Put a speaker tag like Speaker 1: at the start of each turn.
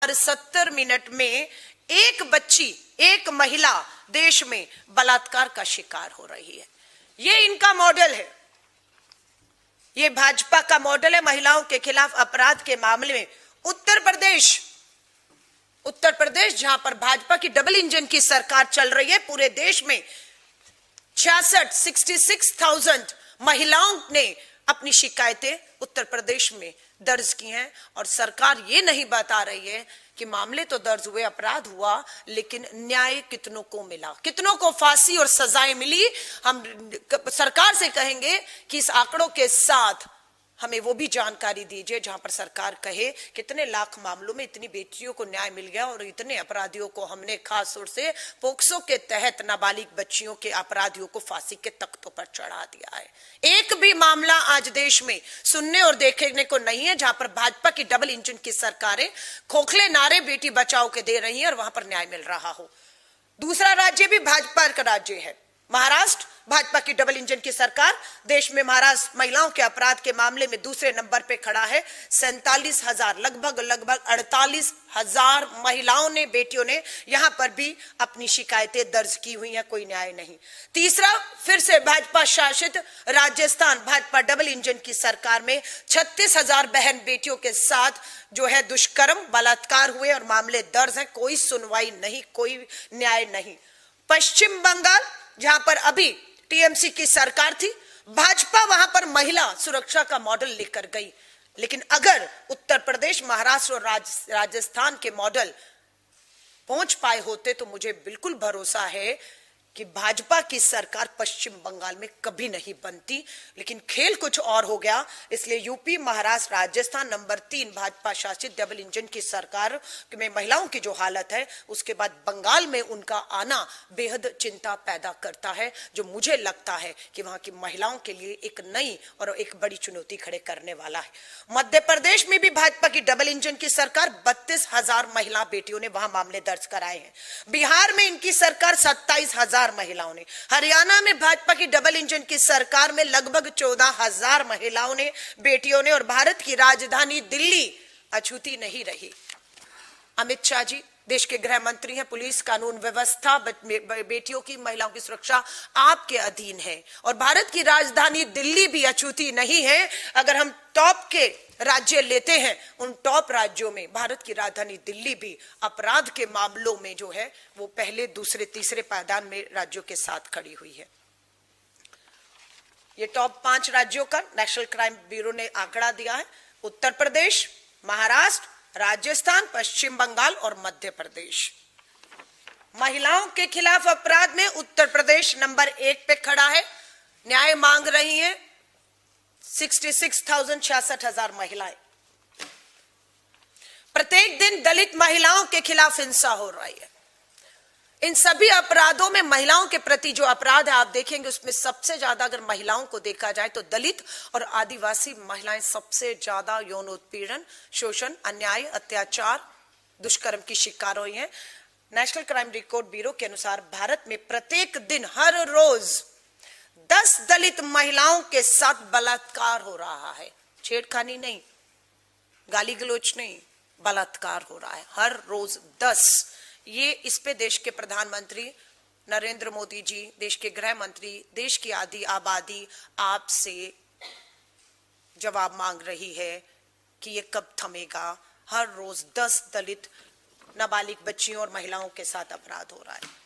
Speaker 1: हर 70 minute में एक बच्ची, एक महिला देश में बलात्कार का शिकार हो रही है। ये इनका मॉडल है, ये भाजपा का मॉडल है महिलाओं के खिलाफ अपराध के मामले में। उत्तर प्रदेश जहां पर भाजपा की डबल इंजन की सरकार चल रही है, पूरे देश में 66,000 महिलाओं ने अपनी शिकायतें उत्तर प्रदेश में दर्ज की हैं। और सरकार ये नहीं बता रही है कि मामले तो दर्ज हुए, अपराध हुआ, लेकिन न्याय कितनों को मिला, कितनों को फांसी और सजाएं मिली। हम सरकार से कहेंगे कि इस आंकड़ों के साथ हमें वो भी जानकारी दीजिए जहां पर सरकार कहे कितने लाख मामलों में इतनी बेटियों को न्याय मिल गया और इतने अपराधियों को हमने खास तौर से पोक्सो के तहत नाबालिग बच्चियों के अपराधियों को फांसी के तख्तों पर चढ़ा दिया है। एक भी मामला आज देश में सुनने और देखने को नहीं है जहां पर भाजपा की डबल इंजन की सरकारें खोखले नारे बेटी बचाओ के दे रही हैं और वहां पर न्याय मिल रहा हो। दूसरा राज्य भी भाजपा का राज्य है, महाराष्ट्र। भाजपा की डबल इंजन की सरकार देश में महाराष्ट्र महिलाओं के अपराध के मामले में दूसरे नंबर पे खड़ा है। 47,000 लगभग 48,000 महिलाओं ने, बेटियों ने यहां पर भी अपनी शिकायतें दर्ज की हुई हैं, कोई न्याय नहीं। तीसरा, फिर से भाजपा शासित राजस्थान भाजपा डबल इंजन की सरकार में 36,000 बहन बेटियों के साथ जो है दुष्कर्म, बलात्कार हुए और मामले दर्ज है, कोई सुनवाई नहीं, कोई न्याय नहीं। पश्चिम बंगाल जहां पर अभी टीएमसी की सरकार थी, भाजपा वहां पर महिला सुरक्षा का मॉडल लेकर गई, लेकिन अगर उत्तर प्रदेश, महाराष्ट्र और राजस्थान के मॉडल पहुंच पाए होते तो मुझे बिल्कुल भरोसा है कि भाजपा की सरकार पश्चिम बंगाल में कभी नहीं बनती। लेकिन खेल कुछ और हो गया, इसलिए यूपी, महाराष्ट्र, राजस्थान नंबर 3 भाजपा शासित डबल इंजन की सरकार में महिलाओं की जो हालत है, उसके बाद बंगाल में उनका आना बेहद चिंता पैदा करता है, जो मुझे लगता है कि वहां की महिलाओं के लिए एक नई और एक बड़ी चुनौती खड़े करने वाला है। मध्य प्रदेश में भी भाजपा की डबल इंजन की सरकार 32,000 महिला बेटियों ने वहां मामले दर्ज कराए हैं। बिहार में इनकी सरकार 27,000 महिलाओं ने। हरियाणा में भाजपा की डबल इंजन की सरकार में लगभग 14,000 महिलाओं ने, बेटियों ने। और भारत की राजधानी दिल्ली अछूती नहीं रही। अमित शाह जी देश के गृह मंत्री हैं, पुलिस, कानून व्यवस्था, बेटियों की, महिलाओं की सुरक्षा आपके अधीन है। और भारत की राजधानी दिल्ली भी अछूती नहीं है। अगर हम टॉप के राज्य लेते हैं, उन टॉप राज्यों में भारत की राजधानी दिल्ली भी अपराध के मामलों में जो है वो पहले, दूसरे, तीसरे पायदान में राज्यों के साथ खड़ी हुई है। ये टॉप 5 राज्यों का नेशनल क्राइम ब्यूरो ने आंकड़ा दिया है। उत्तर प्रदेश, महाराष्ट्र, राजस्थान, पश्चिम बंगाल और मध्य प्रदेश। महिलाओं के खिलाफ अपराध में उत्तर प्रदेश नंबर 1 पे खड़ा है। न्याय मांग रही हैं 66,000 महिलाएं। प्रत्येक दिन दलित महिलाओं के खिलाफ हिंसा हो रही है। इन सभी अपराधों में महिलाओं के प्रति जो अपराध है आप देखेंगे, उसमें सबसे ज्यादा अगर महिलाओं को देखा जाए तो दलित और आदिवासी महिलाएं सबसे ज्यादा यौन उत्पीड़न, शोषण, अन्याय, अत्याचार, दुष्कर्म की शिकार हुई हैं। नेशनल क्राइम रिकॉर्ड ब्यूरो के अनुसार भारत में प्रत्येक दिन, हर रोज 10 दलित महिलाओं के साथ बलात्कार हो रहा है। छेड़खानी नहीं, गाली गलौच नहीं, बलात्कार हो रहा है हर रोज 10। ये इस पे देश के प्रधानमंत्री नरेंद्र मोदी जी, देश के गृह मंत्री, देश की आधी आबादी आपसे जवाब मांग रही है कि ये कब थमेगा। हर रोज 10 दलित नाबालिग बच्चियों और महिलाओं के साथ अपराध हो रहा है।